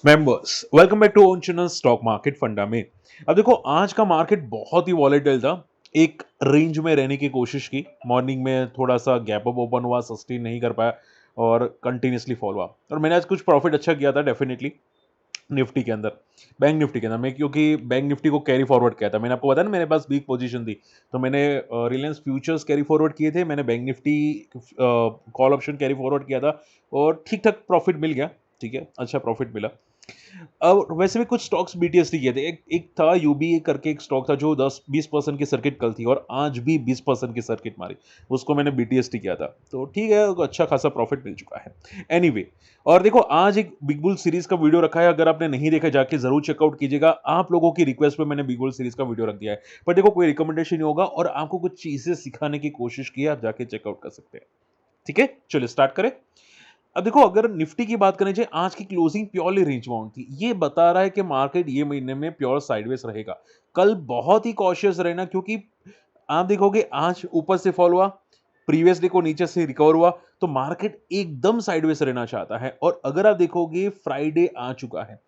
Members welcome back to own channel stock market funda में। अब देखो, आज का मार्केट बहुत ही वॉलेटाइल था। एक रेंज में रहने की कोशिश की, मॉर्निंग में थोड़ा सा गैप अप ओपन हुआ, सस्टेन नहीं कर पाया और कंटिन्यूसली फॉल हुआ। और मैंने आज कुछ प्रॉफिट अच्छा किया था डेफिनेटली निफ्टी के अंदर, बैंक निफ्टी के अंदर मैं, क्योंकि बैंक निफ्टी को कैरी फॉरवर्ड किया था। मैंने आपको बताया ना, मेरे पास वीक पोजीशन थी, तो मैंने रिलायंस फ्यूचर्स कैरी फॉरवर्ड किए थे, मैंने bank Nifty call option carry forward किया था और ठीक ठाक प्रॉफिट मिल गया। ठीक है, अच्छा प्रॉफिट मिला। अब वैसे भी कुछ स्टॉक्स बीटीएसटी किए थे। एक था यूबीए करके, एक स्टॉक था जो 10-20% की सर्किट कल थी और आज भी 20% की सर्किट मारी। उसको मैंने बीटीएसटी किया था, तो ठीक है, अच्छा खासा प्रॉफिट मिल चुका है। एनीवे, और देखो, आज एक बिग बुल सीरीज का वीडियो रखा है। अगर आपने नहीं देखा, जाके जरूर चेकआउट कीजिएगा। आप लोगों की रिक्वेस्ट पे मैंने बिग बुल सीरीज का वीडियो रख दिया है। पर देखो, कोई रिकमेंडेशन नहीं होगा और आपको कुछ चीजें सिखाने की कोशिश की है, आप जाके चेकआउट कर सकते हैं। ठीक है, चलिए स्टार्ट करें। अब देखो, अगर निफ्टी की बात करें, चाहिए आज की क्लोजिंग प्योरली रेंज बाउंड थी। ये बता रहा है कि मार्केट ये महीने में प्योर साइडवेज रहेगा। कल बहुत ही कॉशियस रहना, क्योंकि आप देखोगे आज ऊपर से फॉल हुआ, प्रीवियस डे को नीचे से रिकवर हुआ, तो मार्केट एकदम साइडवेज रहना चाहता है। और अगर आप देखोगे, फ्राइडे आ चुका है।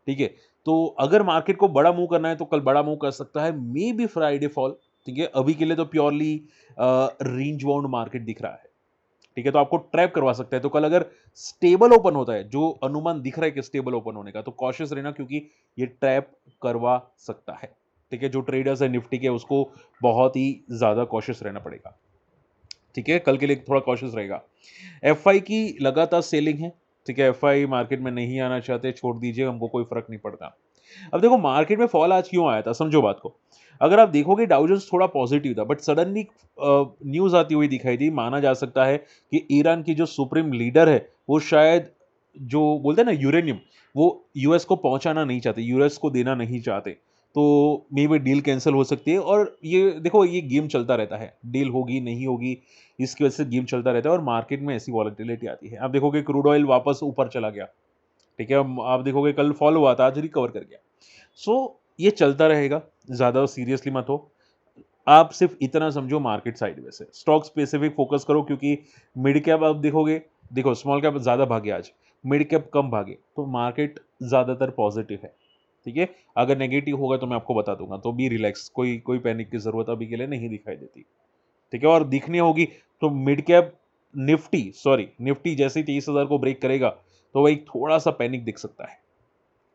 ठीक है, तो अगर मार्केट को बड़ा मूव करना है तो कल बड़ा मूव कर सकता है, मे बी फ्राइडे फॉल। ठीक है, अभी के लिए तो प्योरली रेंज बाउंड मार्केट दिख रहा है। ठीक है, तो आपको ट्रैप करवा सकता है। तो कल अगर स्टेबल ओपन होता है, जो अनुमान दिख रहा है कि स्टेबल ओपन होने का, तो कॉशियस रहना, क्योंकि ये ट्रैप करवा सकता है। ठीक है, जो ट्रेडर्स है निफ्टी के, उसको बहुत ही ज्यादा कॉशियस रहना पड़ेगा। ठीक है, कल के लिए थोड़ा कॉशियस रहेगा। एफआई की लगातार सेलिंग है। ठीक है, एफआई मार्केट में नहीं आना चाहते, छोड़ दीजिए, हमको कोई फर्क नहीं पड़ता। अब देखो, मार्केट में फॉल आज क्यों आया था, समझो बात को। अगर आप देखोगे, डाउजेंस थोड़ा पॉजिटिव था, बट सडनली न्यूज आती हुई दिखाई दी। माना जा सकता है कि ईरान की जो सुप्रीम लीडर है, वो शायद, जो बोलते हैं ना यूरेनियम, वो यूएस को पहुंचाना नहीं चाहते, यूएस को देना नहीं चाहते। तो मे बी डील कैंसिल हो सकती है। और ये देखो, ये गेम चलता रहता है, डील होगी नहीं होगी, इसकी वजह से गेम चलता रहता है और मार्केट में ऐसी वॉलेटिलिटी आती है। आप देखोगे, क्रूड ऑयल वापस ऊपर चला गया। ठीक है, आप देखोगे कल फॉल हुआ था, आज रिकवर कर गया। सो ये चलता रहेगा, ज्यादा सीरियसली मत हो। आप सिर्फ इतना समझो, मार्केट साइडवेज है। स्टॉक स्पेसिफिक फोकस करो, क्योंकि मिड कैप आप देखोगे, देखो स्मॉल कैप ज्यादा भागे आज, मिड कैप कम भागे, तो मार्केट ज्यादातर पॉजिटिव है। ठीक है, अगर नेगेटिव होगा तो मैं आपको बता दूंगा, तो बी रिलैक्स, कोई पैनिक की जरूरत अभी के लिए नहीं दिखाई देती। ठीक है, और दिखनी होगी तो मिड कैप निफ्टी जैसे ही 23,000 को ब्रेक करेगा, तो वही थोड़ा सा पैनिक दिख सकता है।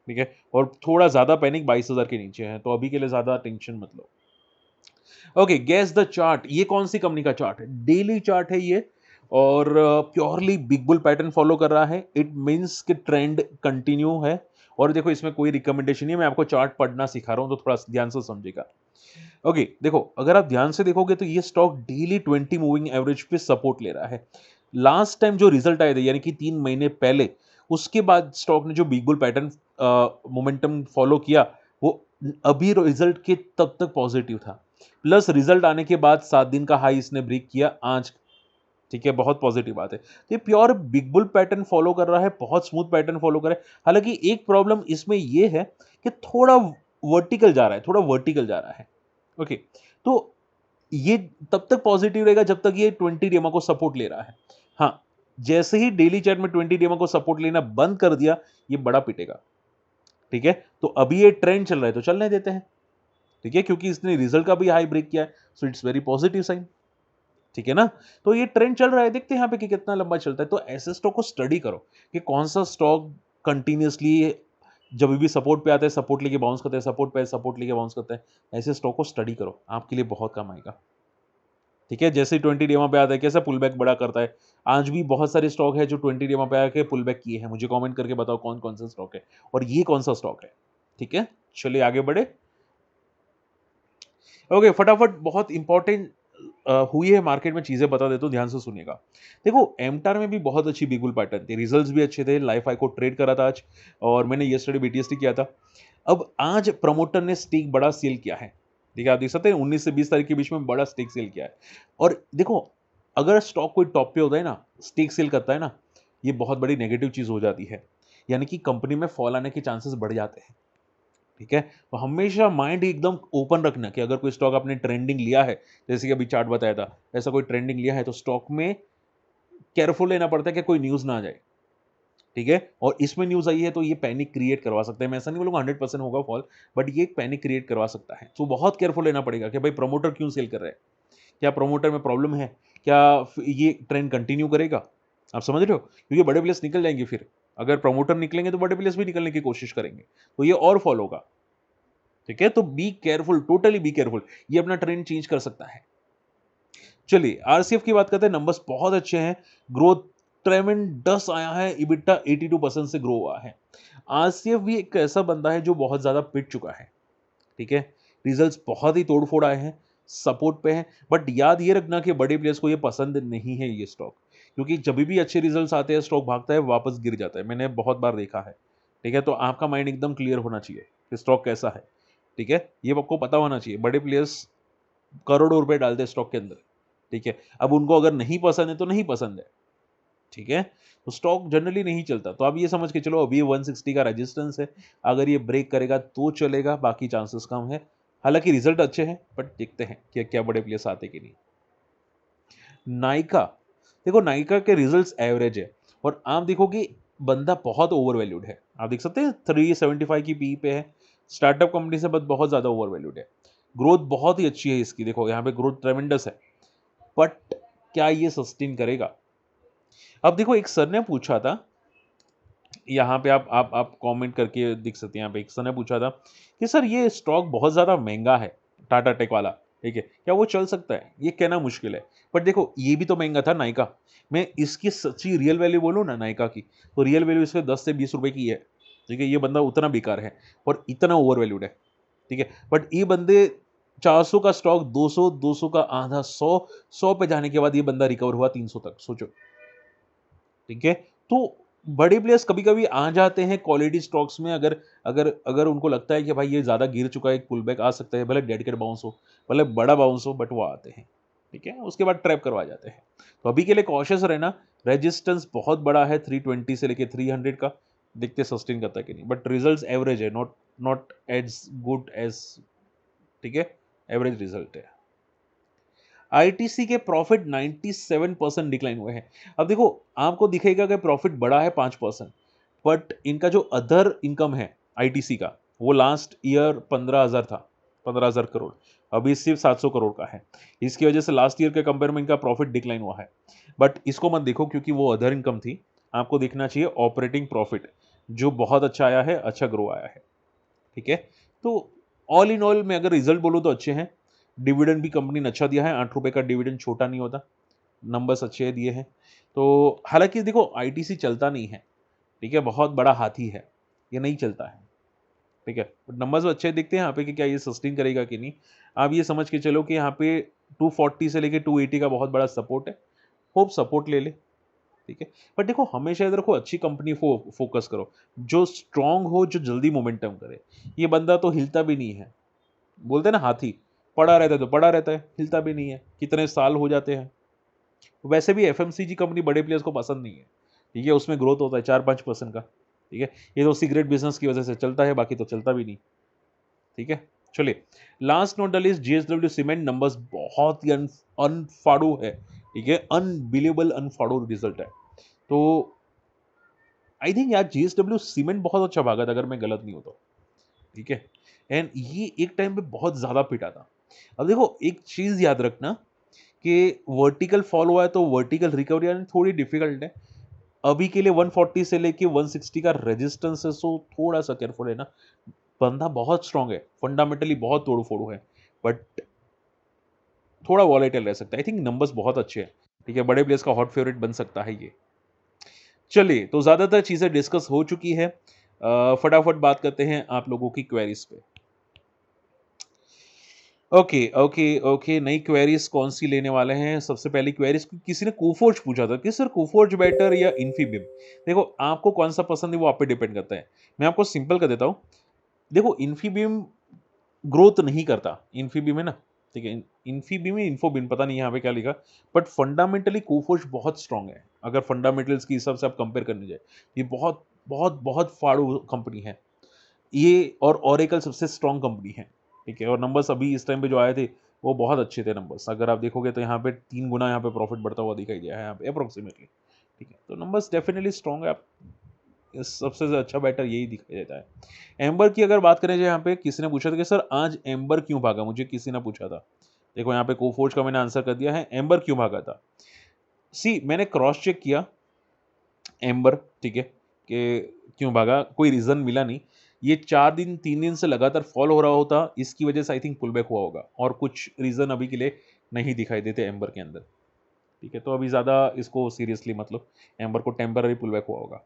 ठीक है, और थोड़ा ज्यादा पैनिक 22,000 के नीचे है, तो अभी के लिए ज्यादा टेंशन मत लो। Okay, guess the chart. ये कौन सी कंपनी का चार्ट है? डेली चार्ट है ये, और purely big bull pattern follow कर रहा है। इट मींस कि ट्रेंड कंटिन्यू है। और देखो, इसमें कोई रिकमेंडेशन नहीं है, मैं आपको चार्ट पढ़ना सिखा रहा हूं, तो थोड़ा ध्यान से समझेगा। ओके, देखो, अगर आप ध्यान से देखोगे तो ये स्टॉक डेली 20 मूविंग एवरेज पे सपोर्ट ले रहा है। लास्ट टाइम जो रिजल्ट आए थे, यानी कि 3 महीने पहले, उसके बाद स्टॉक ने जो big bull pattern momentum follow किया, वो अभी रिजल्ट के तब तक पॉजिटिव था। प्लस रिजल्ट आने के बाद 7 दिन का हाई इसने ब्रेक किया आज। ठीक है, बहुत पॉजिटिव बात है। तो ये pure big bull pattern follow कर रहा है, बहुत स्मूथ पैटर्न फॉलो कर रहा है। हालांकि एक प्रॉब्लम इसमें ये है कि थोड़ा वर्टिकल जा रहा है, थोड़ा वर्टिकल जा रहा है। ओके, तो ये तब तक पॉजिटिव रहेगा जब तक ये 20 डेमा को सपोर्ट ले रहा है। हाँ, जैसे ही डेली चार्ट में 20 डेमा को सपोर्ट लेना बंद कर दिया, ये बड़ा पिटेगा। ठीक है, तो अभी ये ट्रेंड चल रहा है, तो चलने देते हैं। ठीक है, क्योंकि इसने रिजल्ट का भी हाई ब्रेक किया है, so it's very positive sign. ठीक है ना, तो ये ट्रेंड चल रहा है, देखते हैं यहाँ पे कि कितना लंबा चलता है। तो ऐसे स्टॉक को स्टडी करो कि कौन सा स्टॉक कंटिन्यूसली जब भी सपोर्ट पे आता है, सपोर्ट लेके बाउंस करता है, सपोर्ट पे सपोर्ट लेके बाउंस करता है। ऐसे स्टॉक को स्टडी करो, आपके लिए बहुत काम आएगा। ठीक है, जैसे 20 डेमा पे आता है, कैसा पुल बैक बड़ा करता है। आज भी बहुत सारे स्टॉक है जो 20 डेमा पे आके पुल बैक किए हैं। मुझे कमेंट करके बताओ कौन कौन सा स्टॉक है और ये कौन सा स्टॉक है। ठीक है, चलिए आगे बढ़े। ओके, फटाफट बहुत इंपॉर्टेंट हुई है मार्केट में चीजें बता देता हूं, ध्यान से सुनिएगा। देखो, एमटार में भी बहुत अच्छी बिगुल पैटर्न थी, रिजल्ट्स भी अच्छे थे। लाइफ आई को ट्रेड करा था आज, और मैंने यस्टरडे बीटीएसटी किया था। अब आज प्रमोटर ने स्टेक बड़ा सेल किया है। ठीक है, आप देख सकते हैं 19 से 20 तारीख के बीच में बड़ा स्टेक सेल किया है। और देखो, अगर स्टॉक कोई टॉप पे होता है ना, स्टेक सेल करता है ना, ये बहुत बड़ी नेगेटिव चीज हो जाती है, यानी कि कंपनी में फॉल आने के चांसेस बढ़ जाते हैं। ठीक है, तो हमेशा माइंड एकदम ओपन रखना कि अगर कोई स्टॉक आपने ट्रेंडिंग लिया है, जैसे कि अभी चार्ट बताया था, ऐसा कोई ट्रेंडिंग लिया है, तो स्टॉक में केयरफुल लेना पड़ता है कि कोई न्यूज ना आ जाए। ठीक है, और इसमें न्यूज़ आई है तो ये पैनिक क्रिएट करवा सकता है। मैं ऐसा नहीं बोलूँगा 100% होगा फॉल, बट ये एक पैनिक क्रिएट करवा सकता है। तो बहुत केयरफुल रहना पड़ेगा कि भाई प्रमोटर क्यों सेल कर रहा है? क्या प्रमोटर में प्रॉब्लम है? क्या ये ट्रेंड कंटिन्यू करेगा? आप समझ रहे हो? क्योंकि बड़े प्लेयर्स निकल जाएँगे फिर। अगर प्रमोटर निकलेंगे तो बड़े प्लेयर्स भी निकलने की कोशिश करेंगे। तो ये और फॉल होगा। ठीक है? तो be careful, totally be careful. ये अपना ट्रेंड चेंज कर सकता है। चलिए आरसीएफ की बात करते हैं। नंबर्स बहुत अच्छे हैं। ग्रोथ ट्रेमेंडस आया है। इबिटा 82% से ग्रो हुआ है। आरसीएफ भी एक ऐसा बंदा है जो बहुत ज़्यादा पिट चुका है। ठीक है? रिजल्ट्स बहुत ही तोड़-फोड़ आए हैं, सपोर्ट पे हैं, बट याद ये रखना कि बड़े प्लेयर्स को ये पसंद नहीं है ये स्टॉक, क्योंकि जभी भी अच्छे रिजल्ट्स आते हैं, स्टॉक भागता है, वापस गिर जाता है। मैंने बहुत बार देखा है। ठीक है? तो आपका माइंड एकदम क्लियर होना चाहिए कि स्टॉक कैसा है। ठीक है? ये आपको पता होना चाहिए। बड़े प्लेयर्स करोड़ों रुपए डालते हैं स्टॉक के अंदर। ठीक है? अब उनको अगर नहीं पसंद है, तो नहीं पसंद है। ठीक है? तो स्टॉक जनरली नहीं चलता। तो आप ये समझ के चलो अभी ये 160 का रेजिस्टेंस है। अगर ये ब्रेक करेगा तो चलेगा, बाकी चांसेस कम है। हालाँकि रिजल्ट अच्छे हैं, बट देखते हैं कि क्या बड़े प्लेयर्स आते कि नहीं। नायका, देखो नायका के रिजल्ट्स एवरेज है और आप देखोगे बंदा बहुत ओवर वैल्यूड है। आप देख सकते हैं 375 की पी पे है। स्टार्टअप कंपनी से बट बहुत ज़्यादा ओवर वैल्यूड है। ग्रोथ बहुत ही अच्छी है इसकी। देखो यहाँ पे ग्रोथ ट्रेमेंडस है, बट क्या ये सस्टेन करेगा? अब देखो एक सर ने पूछा था, यहाँ पे आप कमेंट करके देख सकते हैं। यहाँ पे एक सर ने पूछा था कि सर ये स्टॉक बहुत ज़्यादा महंगा है, टाटा टेक वाला, ठीक है, क्या वो चल सकता है? ये कहना मुश्किल है, बट देखो ये भी तो महंगा था नायका। मैं इसकी सच्ची रियल वैल्यू बोलूँ ना नायका की, तो रियल वैल्यू इसके 10 से 20 रुपए की है। ठीक है, ये बंदा उतना बेकार है और इतना ओवर वैल्यूड है। ठीक है, बट ये बंदे 400 का स्टॉक 200, 200 का आधा, 100, 100 पे जाने के बाद ये बंदा रिकवर हुआ 300 तक, सोचो। ठीक है, तो बड़े प्लेयर्स कभी-कभी आ जाते हैं क्वालिटी स्टॉक्स में। अगर अगर अगर उनको लगता है कि भाई ये ज़्यादा गिर चुका है, एक पुल बैक आ सकता है, भले डेडिकेट बाउंस हो, भले बड़ा बाउंस हो, बट वो आते हैं। ठीक है, उसके बाद ट्रैप करवा जाते हैं। तो अभी के लिए कॉशियस रहना। रेजिस्टेंस बहुत बड़ा है 320 से लेके 300 का। देखते सस्टेन करता है कि नहीं, बट रिजल्ट्स एवरेज है, not not as good as. ठीक है, एवरेज रिजल्ट है। आईटीसी के प्रॉफिट 97% डिक्लाइन हुए हैं। अब देखो आपको दिखेगा कि प्रॉफिट बढ़ा है 5%, बट इनका जो अदर इनकम है आईटीसी का, वो लास्ट ईयर 15,000 था, 15,000 करोड़। अभी सिर्फ 700 करोड़ का है। इसकी वजह से लास्ट ईयर के कंपेयर में इनका प्रॉफिट डिक्लाइन हुआ है। बट इसको मत देखो क्योंकि वो अदर इनकम थी। आपको देखना चाहिए ऑपरेटिंग प्रॉफिट, जो बहुत अच्छा आया है, अच्छा ग्रो आया है। ठीक है, तो ऑल इन ऑल मैं अगर रिजल्ट बोलूँ तो अच्छे हैं। डिविडेंड भी कंपनी ने अच्छा दिया है। 8 रुपए का डिविडेंड छोटा नहीं होता। नंबर्स अच्छे दिए हैं। तो हालाँकि देखो आईटीसी चलता नहीं है, ठीक है? बहुत बड़ा हाथी है, ये नहीं चलता है, ठीक है? बट नंबर्स अच्छे दिखते हैं यहाँ पे कि क्या ये सस्टेन करेगा कि नहीं। आप ये समझ के चलो कि यहाँ पे 240 से लेके 280 का बहुत बड़ा सपोर्ट है। होप सपोर्ट ले ले, ठीक है? बट देखो हमेशा याद रखो अच्छी कंपनी फोकस करो, जो स्ट्रॉन्ग हो, जो जल्दी मोमेंटम करे। ये बंदा तो हिलता भी नहीं है। बोलते हैं ना हाथी, पड़ा रहता है तो पड़ा रहता है, हिलता भी नहीं है, कितने साल हो जाते हैं। वैसे भी एफएमसीजी कंपनी बड़े प्लेयर्स को पसंद नहीं है। ठीक है, उसमें ग्रोथ होता है 4-5% का। ठीक है, ये तो सिगरेट बिजनेस की वजह से चलता है, बाकी तो चलता भी नहीं। ठीक है, चलिए last note dull is GSW cement. Numbers बहुत ही अनफाड़ू है। ठीक है, अनबिलीवेबल अनफाड़ू रिजल्ट है। तो आई थिंक यार जीएसडब्ल्यू सीमेंट बहुत अच्छा भागा था, अगर मैं गलत नहीं हूं तो। ठीक है, एंड ये एक टाइम पे बहुत ज्यादा पिटा था। अब देखो एक चीज याद रखना कि वर्टिकल फॉल हुआ है तो वर्टिकल रिकवरी आनी थोड़ी डिफिकल्ट है। अभी के लिए 140 से लेके 160 का रेजिस्टेंस है, सो थोड़ा सा केयरफुल है ना। बंदा बहुत स्ट्रांग है, फंडामेंटली बहुत तोड़ फोड़ है, बट थोड़ा वॉलेटाइल रह सकता है। आई थिंक नंबर्स बहुत अच्छे हैं। ठीक है, बड़े प्लेयर्स का हॉट फेवरेट बन सकता है ये। चलिए तो ज्यादातर चीजें डिस्कस हो चुकी है। फटाफट बात करते हैं आप लोगों की क्वेरीज पे। ओके ओके ओके, नई क्वेरीज कौन सी लेने वाले हैं? सबसे पहली क्वेरीज किसी ने कोफोर्ज पूछा था कि सर कोफोर्ज बेटर या इन्फीबिम। देखो आपको कौन सा पसंद है वो आप पे डिपेंड करता है। मैं आपको सिंपल कर देता हूँ। देखो इन्फीबिम ग्रोथ नहीं करता। इन्फीबिम है ना, ठीक है, इन्फीबिम या इन्फोबिम पता नहीं यहाँ पे क्या लिखा, बट फंडामेंटली कोफोर्ज बहुत स्ट्रांग है। अगर फंडामेंटल्स की हिसाब से आप कंपेयर करने जाए, ये बहुत बहुत बहुत फाड़ू कंपनी है ये। और ओरेकल सबसे स्ट्रांग कंपनी है। ठीक है, और नंबर्स अभी इस टाइम पे जो आए थे वो बहुत अच्छे थे नंबर्स। अगर आप देखोगे तो यहाँ पे 3 गुना यहाँ पे प्रॉफिट बढ़ता हुआ दिखाई दिया है यहाँ पे अप्रोक्सीमेटली। ठीक है, तो नंबर्स डेफिनेटली स्ट्रांग है। आप सबसे अच्छा बेटर यही दिखाई देता है। एम्बर की अगर बात करें, जो यहाँ पे किसी ने पूछा था कि सर आज एम्बर क्यों भागा, मुझे किसी ने पूछा था। देखो यहाँ पे कोफोर्ज का मैंने आंसर कर दिया है, एम्बर क्यों भागा था। मैंने क्रॉस चेक किया एम्बर, ठीक है, कि क्यों भागा, कोई रीज़न मिला नहीं। ये 4 दिन 3 दिन से लगातार फॉल हो रहा होता, इसकी वजह से आई थिंक पुल बैक हुआ होगा, और कुछ रीज़न अभी के लिए नहीं दिखाई देते एम्बर के अंदर, ठीक है। तो अभी ज़्यादा इसको सीरियसली मतलब, एम्बर को टेम्पररी पुल बैक हुआ होगा।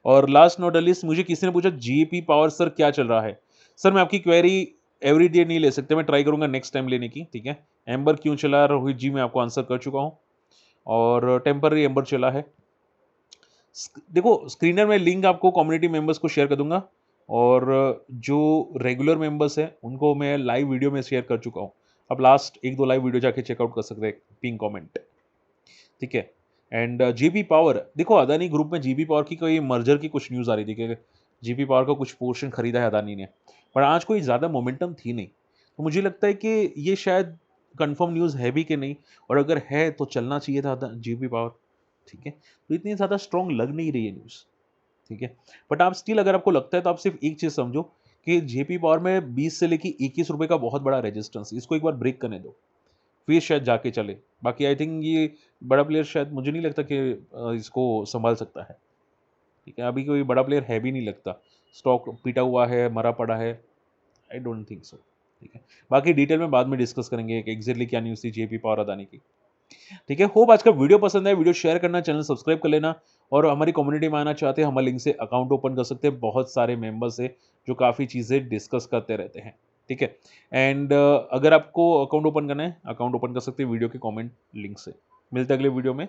और लास्ट नॉट द लीस्ट, मुझे किसी ने पूछा जीपी पावर सर क्या चल रहा है? सर मैं आपकी क्वेरी एवरी डे नहीं ले सकते, मैं ट्राई करूँगा नेक्स्ट टाइम लेने की, ठीक है। एम्बर क्यों चला रोहित जी, मैं आपको आंसर कर चुका हूँ, और टेम्पररी एम्बर चला है। देखो स्क्रीनर में लिंक आपको कम्युनिटी मेंबर्स को शेयर कर दूंगा, और जो रेगुलर मेंबर्स हैं उनको मैं लाइव वीडियो में शेयर कर चुका हूँ। आप लास्ट 1-2 लाइव वीडियो जाके चेकआउट कर सकते हैं, पिन कमेंट, ठीक है। एंड जीपी पावर, देखो अदानी ग्रुप में जीपी पावर की कोई मर्जर की कुछ न्यूज़ आ रही थी कि जीपी पावर का कुछ पोर्शन खरीदा है अदानी ने, पर आज कोई ज़्यादा मोमेंटम थी नहीं। तो मुझे लगता है कि ये शायद कंफर्म न्यूज़ है भी कि नहीं, और अगर है तो चलना चाहिए था जीपी पावर, ठीक है। तो इतनी ज़्यादा स्ट्रॉन्ग लग नहीं रही है न्यूज़, ठीक है। बट आप स्टिल अगर आपको लगता है तो आप सिर्फ एक चीज़ समझो कि जेपी पावर में 20 से लेके 21 रुपए का बहुत बड़ा रेजिस्टेंस, इसको एक बार ब्रेक करने दो, फिर शायद जाके चले। बाकी आई थिंक ये बड़ा प्लेयर शायद, मुझे नहीं लगता कि इसको संभाल सकता है, ठीक है। अभी कोई बड़ा प्लेयर है भी नहीं लगता, स्टॉक पीटा हुआ है, मरा पड़ा है, आई डोंट थिंक सो, ठीक है। बाकी डिटेल में बाद में डिस्कस करेंगे कि एग्जैक्टली क्या न्यूज़ थी जेपी पावर अदानी की, ठीक है। होप आज का वीडियो पसंद है, वीडियो शेयर करना, चैनल सब्सक्राइब कर लेना, और हमारी कम्युनिटी में आना चाहते हैं, हमारे लिंक से अकाउंट ओपन कर सकते हैं। बहुत सारे मेंबर्स हैं जो काफ़ी चीज़ें डिस्कस करते रहते हैं, ठीक है। एंड अगर आपको अकाउंट ओपन करना है, अकाउंट ओपन कर सकते हैं वीडियो के कमेंट लिंक से। मिलते हैं अगले वीडियो में।